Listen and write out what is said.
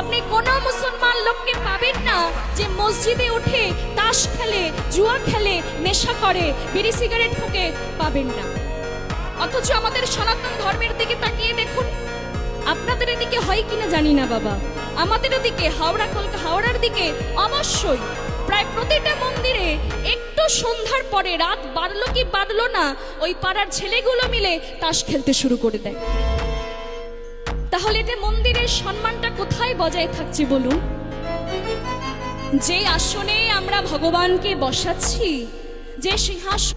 আপনি কোনো মুসলমান লোককে পাবেন না যে মসজিদে উঠে তাস খেলে, জুয়া খেলে, নেশা করে, বিড়ি সিগারেট ফুঁকে, পাবেন না। অথচ আমাদের সনাতন ধর্মের দিকে তাকিয়ে দেখুন, আপনাদের এদিকে হয় কিনা জানি না বাবা, আমাদের এদিকে হাওড়ার দিকে অবশ্যই প্রায় প্রতিটা মন্দিরে একটু সন্ধ্যার পরে, রাত বাড়লো কি বাড়লো না, ওই পাড়ার ছেলেগুলো মিলে তাস খেলতে শুরু করে দেয়। তাহলে এটা মন্দিরের সম্মানটা কোথায় বজায় থাকছে বলুন? যে আসনে আমরা ভগবানকে বসাচ্ছি, যে সিংহাসন